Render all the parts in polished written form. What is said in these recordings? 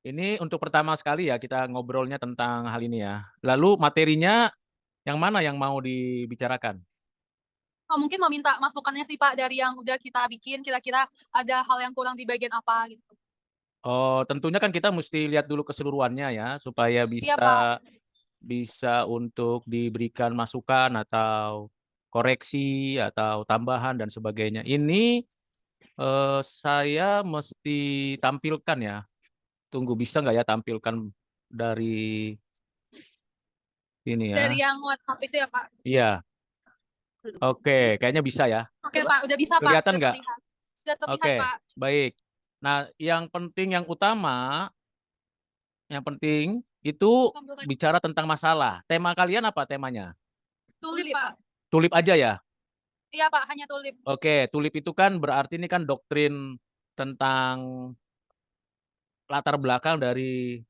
Ini untuk pertama sekali ya kita ngobrolnya tentang hal ini ya. Lalu materinya yang mana yang mau dibicarakan? Oh, mungkin mau minta masukannya sih, Pak, dari yang udah kita bikin, kira-kira ada hal yang kurang di bagian apa gitu. Oh, tentunya kan kita mesti lihat dulu keseluruhannya ya, supaya Iya, Pak. bisa bisa untuk diberikan masukan atau koreksi atau tambahan dan sebagainya. Ini, saya mesti tampilkan ya. Tunggu bisa nggak ya tampilkan dari ini Dari ya? yang WhatsApp itu ya, Pak? Iya, oke, kayaknya bisa ya. Oke, Pak, udah bisa, Pak, Kelihatan udah nggak? terlihat. Sudah terlihat, Oke, Pak. baik. Nah, yang penting, yang utama, yang penting itu bicara tentang masalah. Tema kalian apa temanya? Tulip, Pak. Tulip aja ya? Iya, Pak, hanya tulip. Oke, tulip itu kan berarti ini kan doktrin tentang latar belakang dari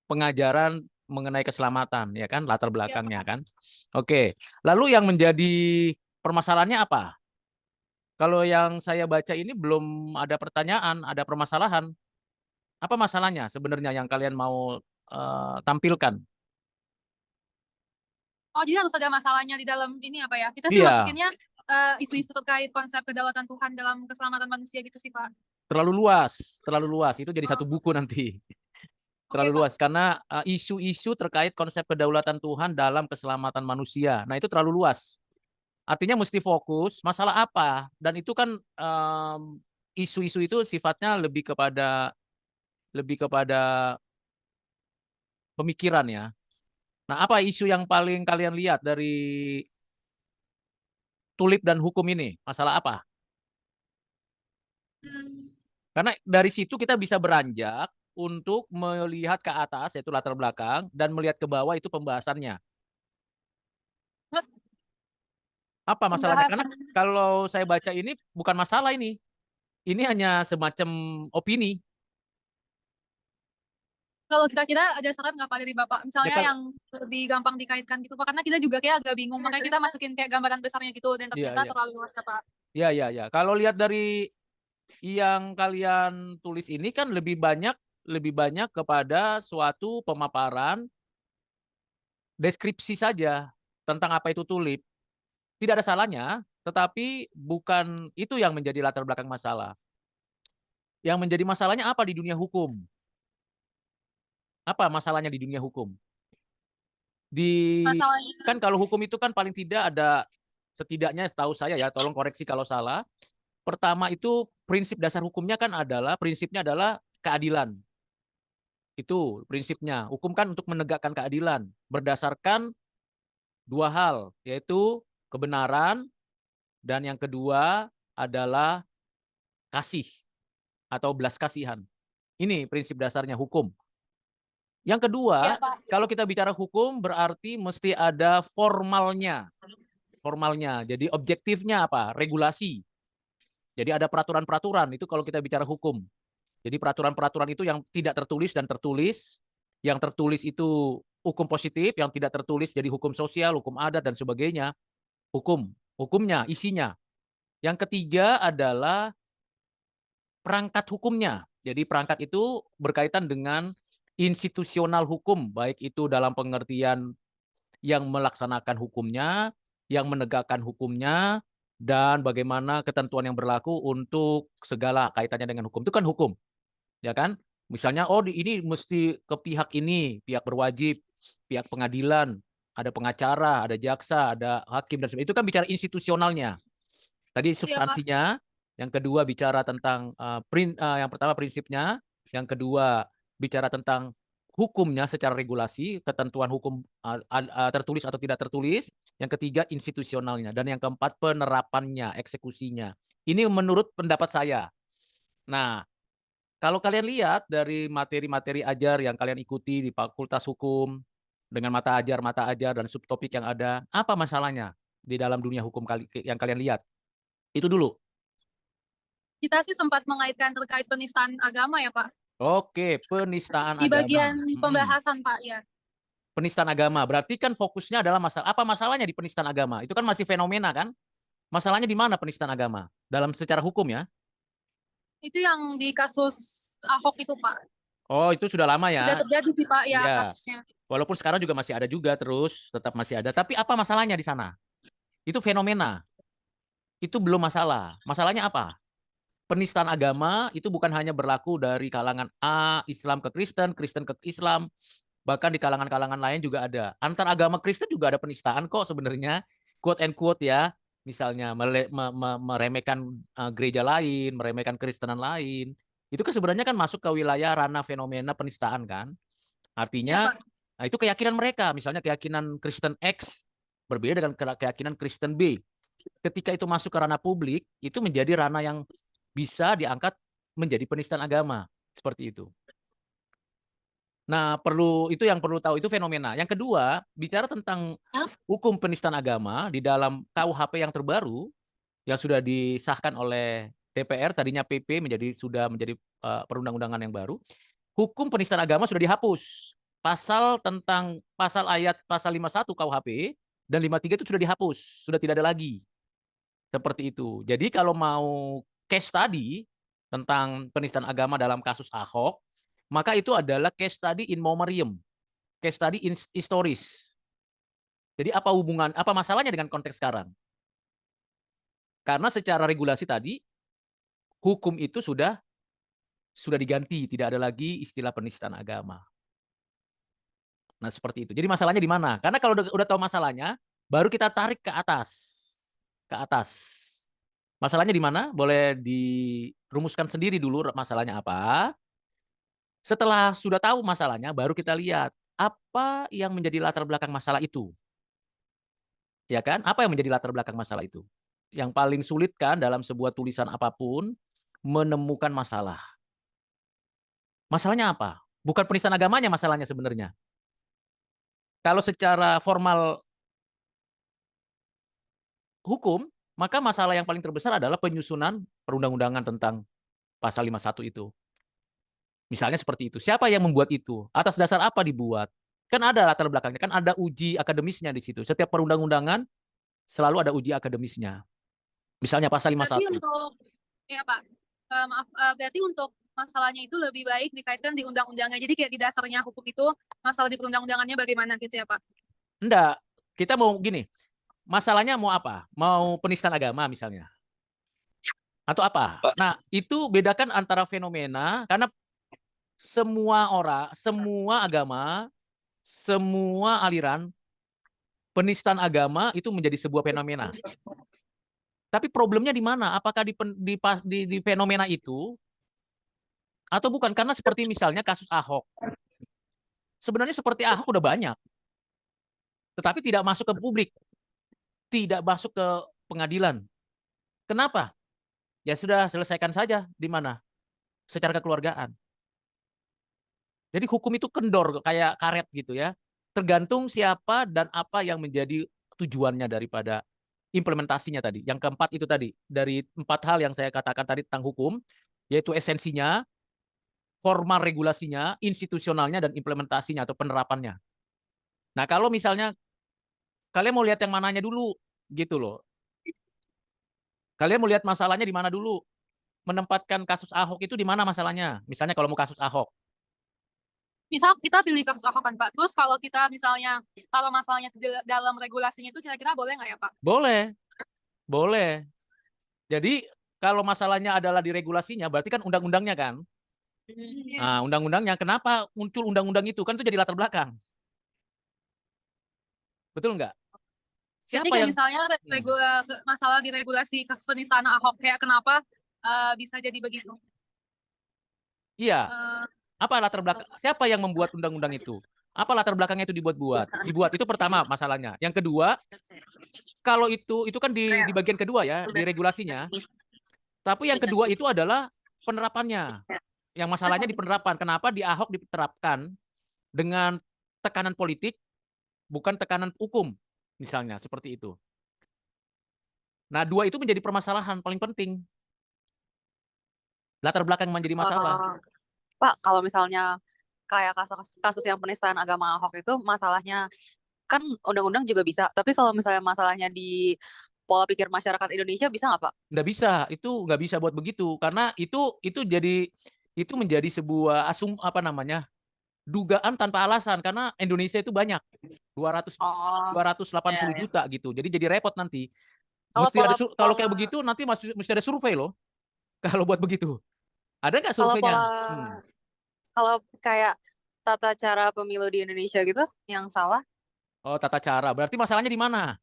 pengajaran mengenai keselamatan, ya kan? Latar Iya, belakangnya Pak. kan? Oke. Lalu yang menjadi permasalahannya apa? Kalau yang saya baca ini belum ada pertanyaan, ada permasalahan. Apa masalahnya sebenarnya yang kalian mau tampilkan? Oh, jadi harus ada masalahnya di dalam ini apa ya, kita sih Iya, masukinnya, isu-isu terkait konsep kedaulatan Tuhan dalam keselamatan manusia gitu sih, Pak. terlalu luas. Itu jadi satu Oh, buku nanti. oke, Terlalu Pak. luas karena isu-isu terkait konsep kedaulatan Tuhan dalam keselamatan manusia. Nah, itu terlalu luas. Artinya mesti fokus masalah apa dan itu kan isu-isu itu sifatnya lebih kepada pemikiran ya. Nah, apa isu yang paling kalian lihat dari tulip dan hukum ini? Masalah apa? Mmm, Karena dari situ kita bisa beranjak untuk melihat ke atas, yaitu latar belakang, dan melihat ke bawah itu pembahasannya. Apa masalahnya? Karena pembahasan. kalau saya baca ini bukan masalah ini. Ini hanya semacam opini. Kalau kira-kira ada saran nggak, Pak, dari Bapak? Ya Misalnya kalau yang lebih gampang dikaitkan gitu, Pak, karena kita juga kayak agak bingung, makanya kita masukin kayak gambaran besarnya gitu dan iya ternyata iya. terlalu luas ya, Pak. Iya iya iya. Kalau lihat dari yang kalian tulis ini kan lebih banyak kepada suatu pemaparan deskripsi saja tentang apa itu tulip. Tidak ada salahnya, tetapi bukan itu yang menjadi latar belakang masalah. Yang menjadi masalahnya apa di dunia hukum? Apa masalahnya di dunia hukum? Di Masalahnya kan kalau hukum itu kan paling tidak ada setidaknya setahu saya ya, tolong koreksi kalau salah. Pertama itu prinsip dasar hukumnya kan adalah prinsipnya adalah keadilan. Itu prinsipnya. Hukum kan untuk menegakkan keadilan berdasarkan dua hal, yaitu kebenaran dan yang kedua adalah kasih atau belas kasihan. Ini prinsip dasarnya hukum. Yang iya, kedua, Pak. kalau kita bicara hukum berarti mesti ada formalnya. Formalnya. Jadi objektifnya apa? Regulasi. Jadi ada peraturan-peraturan itu kalau kita bicara hukum. Jadi peraturan-peraturan itu yang tidak tertulis dan tertulis. Yang tertulis itu hukum positif, yang tidak tertulis jadi hukum sosial, hukum adat dan sebagainya. Hukum, hukumnya, isinya. Yang ketiga adalah perangkat hukumnya. Jadi perangkat itu berkaitan dengan institusional hukum, baik itu dalam pengertian yang melaksanakan hukumnya, yang menegakkan hukumnya, dan bagaimana ketentuan yang berlaku untuk segala kaitannya dengan hukum. Itu kan hukum, ya kan? Misalnya, oh ini mesti ke pihak ini, pihak berwajib, pihak pengadilan, ada pengacara, ada jaksa, ada hakim dan sebagainya. Itu kan bicara institusionalnya. Tadi Iya, Pak. substansinya, yang kedua bicara tentang yang pertama prinsipnya, yang kedua bicara tentang hukumnya secara regulasi, ketentuan hukum tertulis atau tidak tertulis, yang ketiga institusionalnya, dan yang keempat penerapannya, eksekusinya. Ini menurut pendapat saya. Nah, kalau kalian lihat dari materi-materi ajar yang kalian ikuti di Fakultas Hukum dengan mata ajar dan subtopik yang ada, apa masalahnya di dalam dunia hukum yang kalian lihat? Itu dulu. Kita sih sempat mengaitkan terkait penistaan agama ya, Pak, Oke, penistaan di agama. bagian Mhm. pembahasan, Pak, ya. Penistaan agama, berarti kan fokusnya adalah apa masalahnya di penistaan agama? Itu kan masih fenomena kan? Masalahnya di mana penistaan agama? Dalam secara hukum ya? Itu yang di kasus Ahok itu, Pak. Oh, itu sudah lama Sudah ya. terjadi sih Pak ya Iya. kasusnya. Walaupun sekarang juga masih ada juga terus, tetap masih ada. Tapi apa masalahnya di sana? Itu fenomena. Itu belum masalah. Masalahnya apa? Penistaan agama itu bukan hanya berlaku dari kalangan A, Islam ke Kristen, Kristen ke Islam, bahkan di kalangan-kalangan lain juga ada. Antar agama Kristen juga ada penistaan kok sebenarnya, quote and quote ya. Misalnya meremehkan gereja lain, meremehkan Kristenan lain. Itu kan sebenarnya kan masuk ke wilayah ranah fenomena penistaan kan. Iya Artinya, Pak. nah itu keyakinan mereka. Misalnya keyakinan Kristen X berbeda dengan keyakinan Kristen B. Ketika itu masuk ke ranah publik, itu menjadi ranah yang bisa diangkat menjadi penistaan agama. Seperti itu. Nah, itu yang perlu tahu, itu fenomena. Yang kedua, bicara tentang hukum penistaan agama di dalam KUHP yang terbaru, yang sudah disahkan oleh DPR, tadinya PP sudah menjadi perundang-undangan yang baru. Hukum penistaan agama sudah dihapus. Pasal ayat pasal 51 KUHP dan 53 itu sudah dihapus, sudah tidak ada lagi. Seperti itu. Jadi kalau mau case study tentang penistaan agama dalam kasus Ahok, maka itu adalah case study in memoriam, case study in historis. Jadi apa masalahnya dengan konteks sekarang? Karena secara regulasi tadi, hukum itu sudah diganti, tidak ada lagi istilah penistaan agama. Nah, seperti itu. Jadi masalahnya di mana? Karena kalau udah tahu masalahnya, baru kita tarik ke atas. Ke atas. Masalahnya di mana? Boleh dirumuskan sendiri dulu masalahnya apa. Setelah sudah tahu masalahnya, baru kita lihat apa yang menjadi latar belakang masalah itu. Ya kan? Apa yang menjadi latar belakang masalah itu? Yang paling sulit kan dalam sebuah tulisan apapun, menemukan masalah. Masalahnya apa? Bukan penistaan agamanya masalahnya sebenarnya. Kalau secara formal hukum, maka masalah yang paling terbesar adalah penyusunan perundang-undangan tentang pasal 51 itu. Misalnya seperti itu. Siapa yang membuat itu? Atas dasar apa dibuat? Kan ada latar belakangnya, kan ada uji akademisnya di situ. Setiap perundang-undangan selalu ada uji akademisnya. Misalnya pasal Berarti 51. untuk ya Pak, maaf, berarti untuk masalahnya itu lebih baik dikaitkan di undang-undangnya. Jadi kayak di dasarnya hukum itu masalah di perundang-undangannya bagaimana gitu ya Pak? Enggak, kita mau gini, masalahnya mau apa? Mau penistaan agama misalnya. Atau apa? Pak, Nah, itu bedakan antara fenomena, karena semua orang, semua agama, semua aliran, penistaan agama itu menjadi sebuah fenomena. Tapi problemnya di mana? Apakah di fenomena itu atau bukan? Karena seperti misalnya kasus Ahok. Sebenarnya seperti Ahok udah banyak, tetapi tidak masuk ke publik, tidak masuk ke pengadilan. Kenapa? Ya sudah, selesaikan saja di mana? Secara kekeluargaan. Jadi hukum itu kendor kayak karet gitu ya. Tergantung siapa dan apa yang menjadi tujuannya daripada implementasinya tadi. Yang keempat itu tadi, dari 4 hal yang saya katakan tadi tentang hukum, yaitu esensinya, formal regulasinya, institusionalnya, dan implementasinya atau penerapannya. Nah, kalau misalnya kalian mau lihat yang mananya dulu, gitu loh. Kalian mau lihat masalahnya di mana dulu? Menempatkan kasus Ahok itu di mana masalahnya? Misalnya kalau mau kasus Ahok. Misal kita pilih kasus Ahok kan Pak, terus kalau kita misalnya kalau masalahnya dalam regulasinya itu kira-kira boleh nggak ya Pak? Boleh, boleh. Jadi kalau masalahnya adalah di regulasinya, berarti kan undang-undangnya kan. Nah, undang-undangnya, kenapa muncul undang-undang itu? Kan itu jadi latar belakang. Betul nggak? Jadi Siapa kayak yang... misalnya masalah di regulasi kasus penistaan Ahok kayak kenapa bisa jadi begitu? Iya, Eh, apa latar belakang? Siapa yang membuat undang-undang itu? Apa latar belakangnya itu dibuat-buat? Dibuat itu pertama masalahnya. Yang kedua, kalau itu kan di bagian kedua ya, di regulasinya. Tapi yang kedua itu adalah penerapannya. Yang masalahnya di penerapan. Kenapa di Ahok diterapkan dengan tekanan politik, bukan tekanan hukum, misalnya seperti itu. Nah, dua itu menjadi permasalahan paling penting. Latar belakang menjadi masalah. Pak, kalau misalnya kayak kasus yang penistaan agama Ahok itu masalahnya kan undang-undang juga bisa, tapi kalau misalnya masalahnya di pola pikir masyarakat Indonesia bisa nggak Pak? Nggak bisa, itu nggak bisa buat begitu. Karena itu jadi itu menjadi sebuah dugaan tanpa alasan karena Indonesia itu banyak 200 Oh, 280 ya, ya. juta gitu. Jadi repot nanti. Kalau Kalau kayak pola begitu nanti mesti ada survei loh kalau buat begitu. Ada nggak kalau pola surveinya? Hmm. kalau kayak tata cara pemilu di Indonesia gitu yang salah. Oh, tata cara. Berarti masalahnya di mana?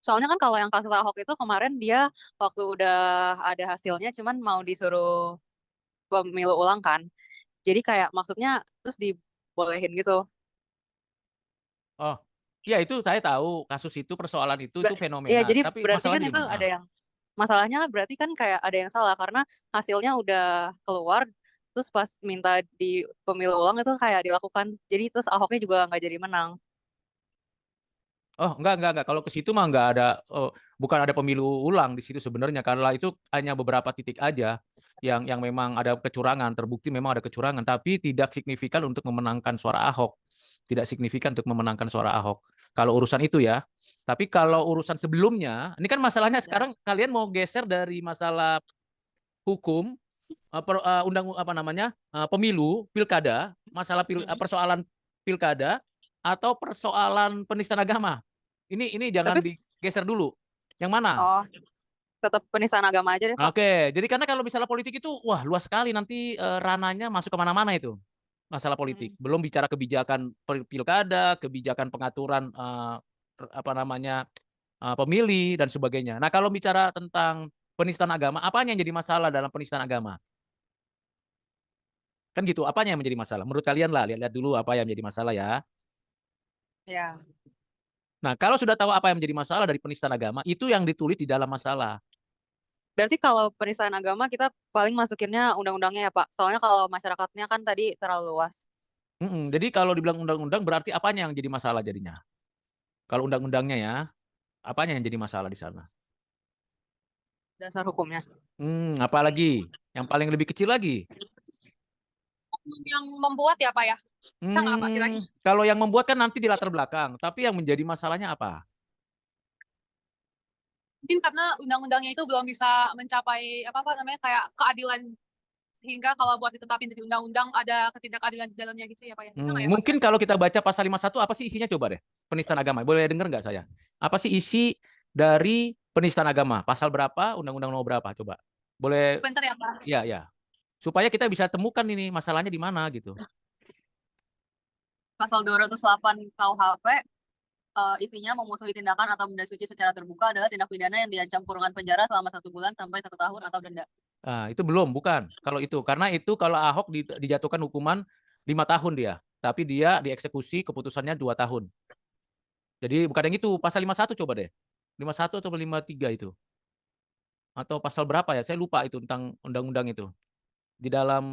Soalnya kan kalau yang kasus Ahok itu kemarin dia waktu udah ada hasilnya cuman mau disuruh pemilu ulang kan. Jadi kayak maksudnya terus dibolehin gitu. Oh, ya itu saya tahu kasus itu persoalan itu Ya fenomena. jadi Tapi berarti kan masalahnya di itu mana? ada yang masalahnya berarti kan kayak ada yang salah karena hasilnya udah keluar terus pas minta di pemilu ulang itu kayak dilakukan. Jadi terus Ahoknya juga nggak jadi menang. Oh, enggak. Kalau ke situ mah enggak ada, bukan ada pemilu ulang di situ sebenarnya. Karena itu hanya beberapa titik aja yang memang ada kecurangan, terbukti memang ada kecurangan, tapi tidak signifikan untuk memenangkan suara Ahok. Tidak signifikan untuk memenangkan suara Ahok. Kalau urusan itu ya. Tapi kalau urusan sebelumnya, ini kan masalahnya Ya. sekarang kalian mau geser dari masalah hukum, pemilu, pilkada, persoalan pilkada atau persoalan penistaan agama. Ini jangan Tapi digeser dulu. Yang mana? oh tetap penistaan agama aja deh Pak. Oke, jadi karena kalau misalnya politik itu, wah luas sekali nanti ranahnya masuk kemana-mana itu masalah politik. Hmm. Belum bicara kebijakan pilkada, kebijakan pengaturan pemilih dan sebagainya. Nah kalau bicara tentang penistaan agama, apanya yang jadi masalah dalam penistaan agama? Kan gitu, apanya yang menjadi masalah? Menurut kalian lah, lihat-lihat dulu apa yang menjadi masalah ya. Ya. Nah, kalau sudah tahu apa yang menjadi masalah dari penistaan agama, itu yang ditulis di dalam masalah. Berarti kalau penistaan agama kita paling masukinnya undang-undangnya ya Pak. Soalnya kalau masyarakatnya kan tadi terlalu luas Jadi kalau dibilang undang-undang berarti apanya yang jadi masalah jadinya? Kalau undang-undangnya ya, apanya yang jadi masalah di sana? dasar hukumnya. Apalagi? Yang paling lebih kecil lagi? Yang membuat ya Pak ya. Bisa nggak Pak kira-kira? Kalau yang membuat kan nanti di latar belakang, tapi yang menjadi masalahnya apa? Mungkin karena undang-undangnya itu belum bisa mencapai apa namanya kayak keadilan sehingga kalau buat ditetapin jadi undang-undang ada ketidakadilan di dalamnya gitu ya Pak ya. Bisa nggak ya Pak Mungkin kira-kira? kalau kita baca pasal 51, apa sih isinya coba deh? Penistaan agama. Boleh dengar nggak saya? Apa sih isi dari penistaan agama? Pasal berapa? Undang-undang nomor berapa? Coba. Boleh, Bentar ya Pak. ya. Supaya kita bisa temukan ini masalahnya di mana gitu. Pasal 208 KUHP isinya memusuhi tindakan atau benda suci secara terbuka adalah tindak pidana yang diancam kurungan penjara selama 1 bulan sampai 1 tahun atau denda. Nah, itu belum, bukan. Kalau itu, karena itu kalau Ahok dijatuhkan hukuman 5 tahun dia, tapi dia dieksekusi keputusannya 2 tahun. Jadi bukan yang itu, pasal 51 coba deh. 51 atau 53 itu. Atau pasal berapa ya? Saya lupa itu tentang undang-undang itu. Di dalam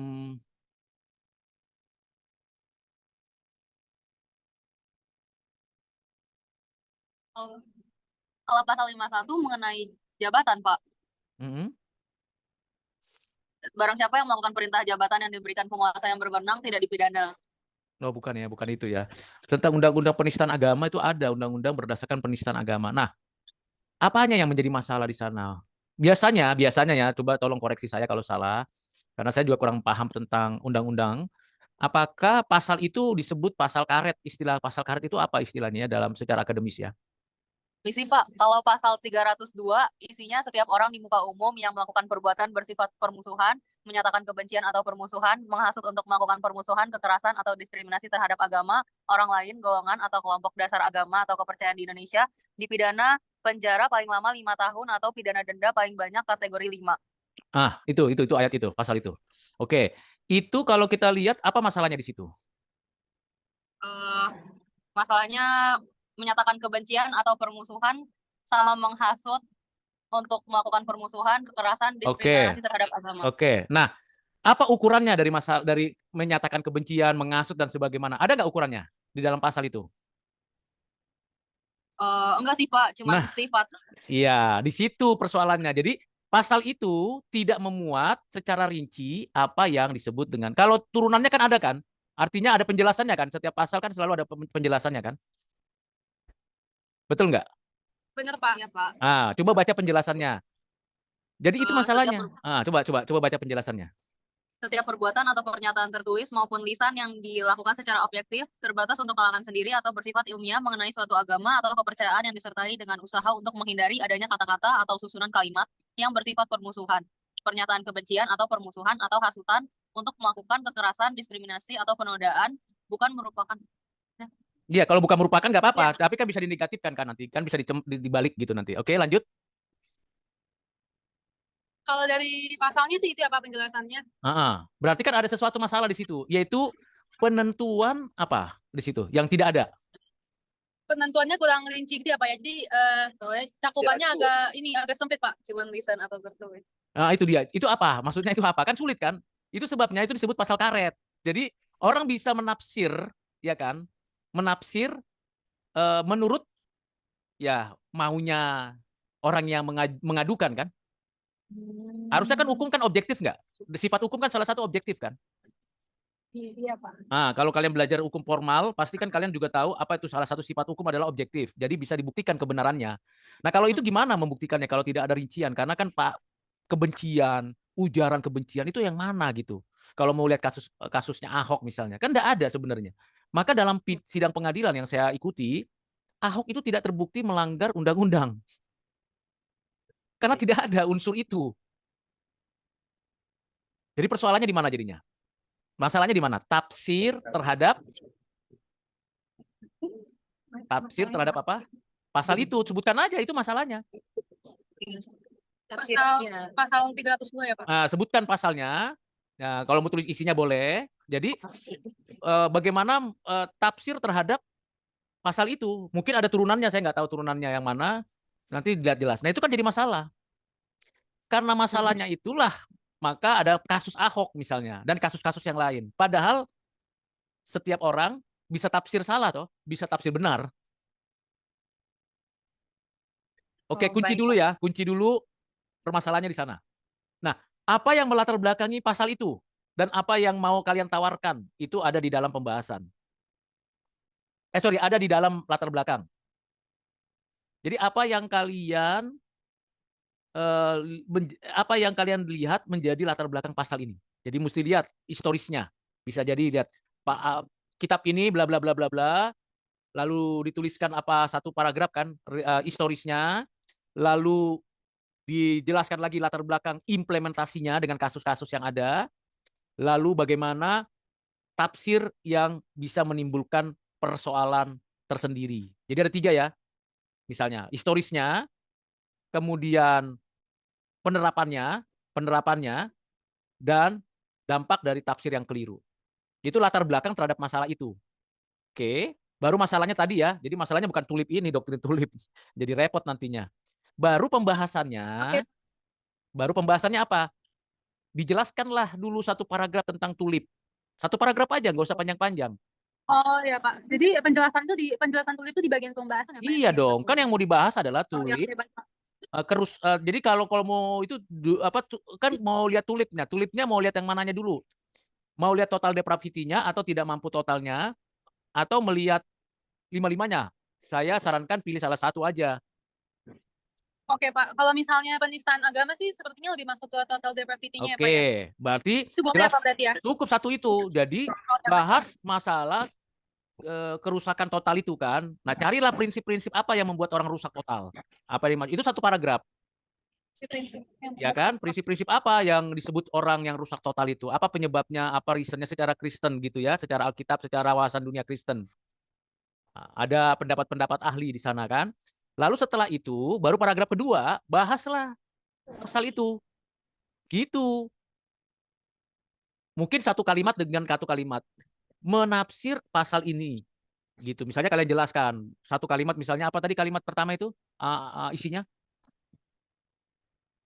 Kalau pasal 51 mengenai jabatan, Pak. mm-mm. Barang siapa yang melakukan perintah jabatan yang diberikan penguasa yang berwenang tidak dipidana. Oh, bukan ya, bukan itu ya. Tentang undang-undang penistaan agama itu ada undang-undang berdasarkan penistaan agama. Nah, apanya yang menjadi masalah di sana? Biasanya ya, coba tolong koreksi saya kalau salah, karena saya juga kurang paham tentang undang-undang. Apakah pasal itu disebut pasal karet? Istilah pasal karet itu apa istilahnya dalam secara akademis ya? Misi Pak, kalau pasal 302 isinya setiap orang di muka umum yang melakukan perbuatan bersifat permusuhan, menyatakan kebencian atau permusuhan, menghasut untuk melakukan permusuhan, kekerasan atau diskriminasi terhadap agama, orang lain, golongan atau kelompok dasar agama atau kepercayaan di Indonesia, dipidana penjara paling lama 5 tahun atau pidana denda paling banyak kategori 5. Itu ayat itu, pasal itu. Oke, itu kalau kita lihat apa masalahnya di situ? Masalahnya menyatakan kebencian atau permusuhan sama menghasut untuk melakukan permusuhan, kekerasan, Oke, diskriminasi terhadap agama. oke. Nah, apa ukurannya dari menyatakan kebencian, menghasut dan sebagaimana? Ada nggak ukurannya di dalam pasal itu? Enggak sih Pak, cuma Nah, sifat. iya, di situ persoalannya. Jadi pasal itu tidak memuat secara rinci apa yang disebut dengan, kalau turunannya kan ada kan? Artinya ada penjelasannya kan? Setiap pasal kan selalu ada penjelasannya kan? Betul nggak? Bener Pak. Iya Pak. Coba baca penjelasannya. Jadi itu Setiap masalahnya. Coba baca penjelasannya. Setiap perbuatan atau pernyataan tertulis maupun lisan yang dilakukan secara objektif, terbatas untuk kalangan sendiri atau bersifat ilmiah mengenai suatu agama atau kepercayaan yang disertai dengan usaha untuk menghindari adanya kata-kata atau susunan kalimat yang bersifat permusuhan, pernyataan kebencian atau permusuhan atau hasutan untuk melakukan kekerasan, diskriminasi atau penodaan, bukan merupakan Iya, kalau bukan merupakan nggak apa-apa, Iya. tapi kan bisa dinegatifkan kan nanti, kan bisa dibalik gitu nanti. Oke, lanjut. Kalau dari pasalnya sih itu apa penjelasannya? Berarti kan ada sesuatu masalah di situ, yaitu penentuan apa di situ yang tidak ada. Penentuannya kurang rinci gitu ya Pak ya. Jadi cakupannya agak sempit Pak. cuman lisan atau tertulis. Nah, itu dia. Itu apa? Maksudnya itu apa? Kan sulit kan? Itu sebabnya itu disebut pasal karet. Jadi orang bisa menafsir, ya kan? Menafsir menurut ya maunya orang yang mengadukan kan? Harusnya kan hukum kan objektif nggak? Sifat hukum kan salah satu objektif kan? Iya Pak. Nah, kalau kalian belajar hukum formal, pasti kan kalian juga tahu apa itu salah satu sifat hukum adalah objektif. Jadi bisa dibuktikan kebenarannya. Nah, kalau itu gimana membuktikannya kalau tidak ada rincian? Karena kan Pak, kebencian, ujaran kebencian itu yang mana gitu. Kalau mau lihat kasusnya Ahok misalnya, kan tidak ada sebenarnya. Maka dalam sidang pengadilan yang saya ikuti, Ahok itu tidak terbukti melanggar undang-undang. Karena tidak ada unsur itu. Jadi persoalannya di mana jadinya? Masalahnya di mana? Tafsir terhadap apa? Pasal itu, sebutkan aja itu masalahnya. Pasal 302 ya Pak. Nah, sebutkan pasalnya. Nah, kalau mau tulis isinya boleh. Jadi bagaimana tafsir terhadap pasal itu? Mungkin ada turunannya, saya nggak tahu turunannya yang mana. Nanti dilihat jelas. Nah, itu kan jadi masalah. Karena masalahnya itulah, maka ada kasus Ahok misalnya dan kasus-kasus yang lain. Padahal setiap orang bisa tafsir salah toh, bisa tafsir benar. Oke, kunci dulu ya, kunci dulu permasalahannya di sana. Nah, apa yang melatar belakangi pasal itu dan apa yang mau kalian tawarkan itu ada di dalam pembahasan. Ada di dalam latar belakang. Jadi apa yang kalian lihat menjadi latar belakang pasal ini. Jadi mesti lihat historisnya. Bisa jadi lihat kitab ini bla bla bla bla bla, lalu dituliskan apa satu paragraf kan historisnya, lalu dijelaskan lagi latar belakang implementasinya dengan kasus-kasus yang ada, lalu bagaimana tafsir yang bisa menimbulkan persoalan tersendiri. Jadi ada 3 ya, misalnya historisnya, kemudian penerapannya, dan dampak dari tafsir yang keliru. Itu latar belakang terhadap masalah itu. Oke, baru masalahnya tadi ya. Jadi masalahnya bukan tulip ini, doktrin tulip. Jadi repot nantinya. Baru pembahasannya apa? Dijelaskanlah dulu satu paragraf tentang tulip. Satu paragraf aja, nggak usah panjang-panjang. Oh ya Pak. Jadi penjelasan tulip itu di bagian pembahasan ya Pak? Iya dong, kan yang mau dibahas adalah Oh, ya, tulip. oke, baik, Pak. Jadi kalau mau itu kan mau lihat tulipnya. Tulipnya mau lihat yang mananya dulu. Mau lihat total depravity-nya atau tidak mampu totalnya, atau melihat 5-5-nya. Saya sarankan pilih salah satu aja. Oke Pak, kalau misalnya penistaan agama sih sepertinya lebih masuk ke total depravity-nya ya Pak ya. Oke, berarti Itu boleh jelas apa berarti ya? cukup satu itu. Jadi bahas masalah kerusakan total itu kan. Nah, carilah prinsip-prinsip apa yang membuat orang rusak total. Itu satu paragraf. Prinsip Ya kan? Prinsip-prinsip apa yang disebut orang yang rusak total itu? Apa penyebabnya? Apa reasonnya secara Kristen gitu ya? Secara Alkitab, secara wawasan dunia Kristen. Nah, ada pendapat-pendapat ahli di sana kan. Lalu setelah itu, baru paragraf kedua, bahaslah pasal itu. Gitu. Mungkin satu kalimat dengan satu kalimat. Menafsir pasal ini. Gitu. Misalnya kalian jelaskan. Satu kalimat misalnya, apa tadi kalimat pertama itu? Isinya?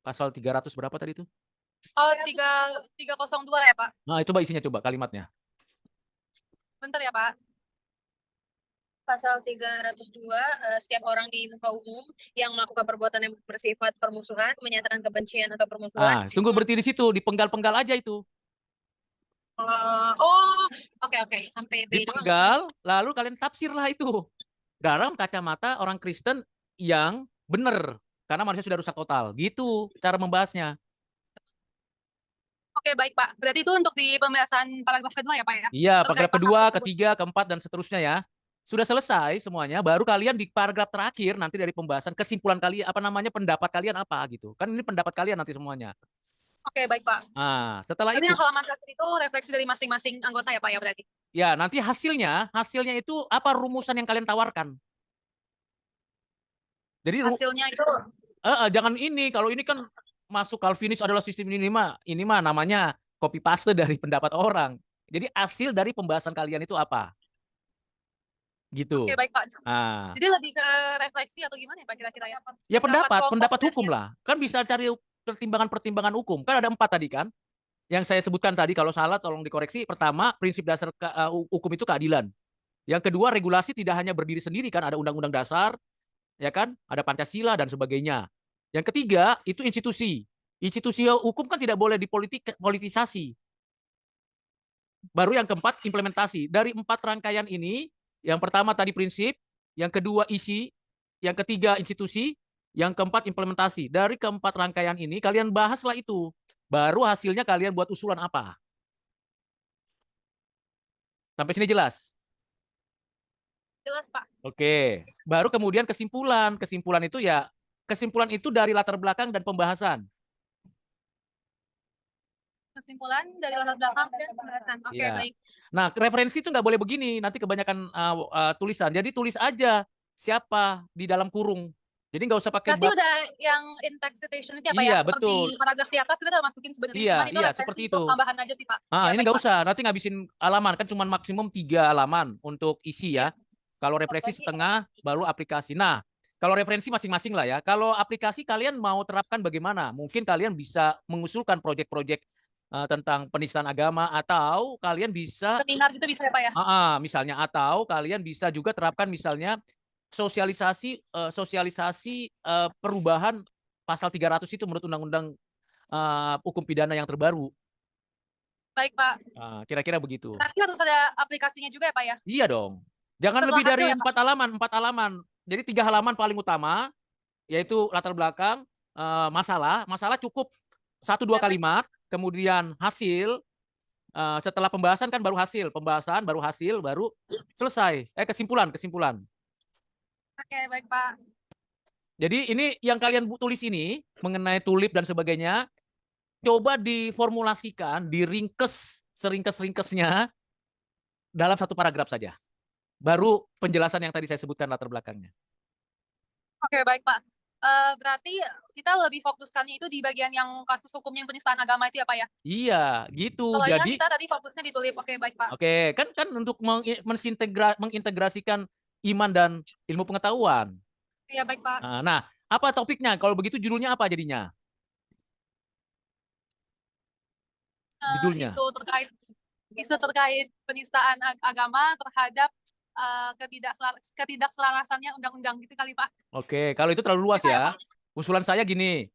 Pasal 300 berapa tadi itu? Oh, 302 ya Pak? Nah, coba isinya, coba kalimatnya. Bentar ya Pak. Pasal 302, setiap orang di muka umum yang melakukan perbuatan yang bersifat permusuhan, menyatakan kebencian atau permusuhan. Tunggu berhenti di situ, dipenggal-penggal aja itu. Oke. Sampai B doang. Dipenggal, lalu kalian tafsirlah itu. Dalam kacamata orang Kristen yang benar. karena manusia sudah rusak total. Gitu cara membahasnya. Oke, baik Pak. Berarti itu untuk di pembahasan paragraf kedua ya Pak ya? Iya, Terkait paragraf pasal kedua, tersebut. ketiga, keempat, dan seterusnya ya. Sudah selesai semuanya, baru kalian di paragraf terakhir nanti dari pembahasan kesimpulan kalian, apa namanya, pendapat kalian apa gitu. Kan ini pendapat kalian nanti semuanya. Oke, baik Pak. Nah, setelah Berarti itu, yang halaman terakhir itu refleksi dari masing-masing anggota ya Pak ya berarti? ya nanti hasilnya itu apa rumusan yang kalian tawarkan. Jadi Hasilnya itu jangan ini, kalau ini kan masuk Calvinis adalah sistem ini mah namanya copy paste dari pendapat orang. Jadi hasil dari pembahasan kalian itu apa? Gitu. oke baik Pak. Nah, Jadi lebih ke refleksi atau gimana ya Pak kira-kira ya? ya pendapat kelompok hukum lah. Kan bisa cari pertimbangan-pertimbangan hukum. Kan ada 4 tadi kan. Yang saya sebutkan tadi, kalau salah tolong dikoreksi. Pertama, prinsip dasar hukum itu keadilan. Yang kedua, regulasi tidak hanya berdiri sendiri kan, ada undang-undang dasar, ya kan, ada Pancasila dan sebagainya. Yang ketiga, itu institusi. Institusi hukum kan tidak boleh dipolitisasi. Baru yang keempat, implementasi. Dari 4 rangkaian ini, yang pertama tadi prinsip, yang kedua isi, yang ketiga institusi, yang keempat implementasi. Dari keempat rangkaian ini, kalian bahaslah itu. Baru hasilnya kalian buat usulan apa. Sampai sini jelas? Jelas Pak. Oke. Baru kemudian kesimpulan. Kesimpulan itu dari latar belakang dan pembahasan. Kesimpulan dari latar belakang dan pembahasan. Oke, Iya. baik. Nah, referensi itu nggak boleh begini. Nanti kebanyakan tulisan. Jadi tulis aja siapa di dalam kurung. Jadi nggak usah pakai Berarti udah yang in text citation itu ya Pak Iya, ya? Seperti betul. paragraf di atas kita udah masukin sebenarnya. Iya, Cuman itu iya, referensi seperti untuk itu. tambahan aja sih Pak. Ah, Ya, ini baik, nggak Pak. usah. Nanti ngabisin halaman. Kan cuma maksimum 3 halaman untuk isi ya. Kalau referensi Oke. setengah, baru aplikasi. Nah, kalau referensi masing-masing lah ya. Kalau aplikasi kalian mau terapkan bagaimana? Mungkin kalian bisa mengusulkan proyek-proyek tentang penistaan agama, atau kalian bisa Seminar gitu bisa ya Pak ya? misalnya, atau kalian bisa juga terapkan misalnya sosialisasi perubahan pasal 300 itu menurut undang-undang hukum pidana yang terbaru. Baik Pak. Kira-kira begitu. Nanti harus ada aplikasinya juga ya Pak ya? Iya dong. Jangan Setelah lebih dari hasil ya, Pak? 4 halaman, 4 halaman. Jadi 3 halaman paling utama, yaitu latar belakang, masalah cukup 1-2 kalimat, kemudian hasil, setelah pembahasan kan baru hasil, pembahasan baru hasil, baru selesai. Kesimpulan. Oke, baik Pak. Jadi ini yang kalian tulis ini mengenai tulip dan sebagainya, coba diformulasikan, diringkes seringkes-ringkesnya dalam 1 paragraf saja. Baru penjelasan yang tadi saya sebutkan latar belakangnya. Oke, baik Pak. Berarti kita lebih fokuskannya itu di bagian yang kasus hukum yang penistaan agama itu ya Pak ya? Iya, gitu. Kalau yang Jadi kita tadi fokusnya di tulip. Oke, baik Pak. oke, kan untuk mengintegrasikan iman dan ilmu pengetahuan. Iya, baik Pak. Nah, apa topiknya? Kalau begitu judulnya apa jadinya? Judulnya. Isu terkait penistaan agama terhadap ketidakselarasannya undang-undang gitu kali Pak. Oke, kalau itu terlalu luas ya. Usulan saya gini,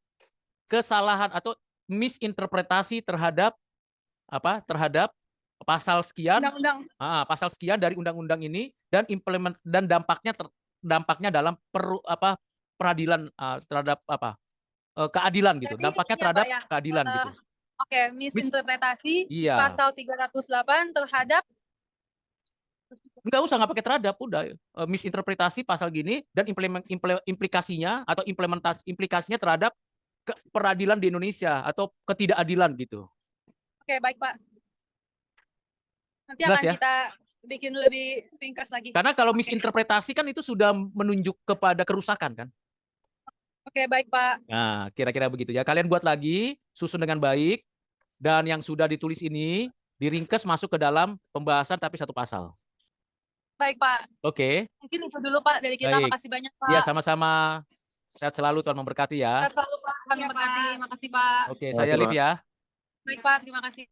kesalahan atau misinterpretasi terhadap pasal sekian, Undang-undang. pasal sekian dari undang-undang ini, dan dampaknya dalam peradilan terhadap keadilan gitu. Berarti Dampaknya ini ya, terhadap Pak, ya, keadilan gitu. Oke, misinterpretasi Iya. pasal 308 terhadap Nggak usah, nggak pakai terhadap, udah misinterpretasi pasal gini dan implikasinya atau implikasinya terhadap peradilan di Indonesia atau ketidakadilan gitu. Oke, baik Pak. Nanti Jelas akan ya? kita bikin lebih ringkas lagi. Karena kalau Oke. misinterpretasi kan itu sudah menunjuk kepada kerusakan kan. Oke, baik Pak. Nah, kira-kira begitu ya. Kalian buat lagi, susun dengan baik, dan yang sudah ditulis ini diringkes masuk ke dalam pembahasan tapi 1 pasal. Baik Pak. Oke. Mungkin itu dulu Pak dari kita. Baik. Makasih banyak Pak. Ya, sama-sama. Sehat selalu, Tuhan memberkati ya. Sehat selalu Pak. Tuhan memberkati. Makasih Pak. Oke, saya Liv ya. Baik Pak, terima kasih.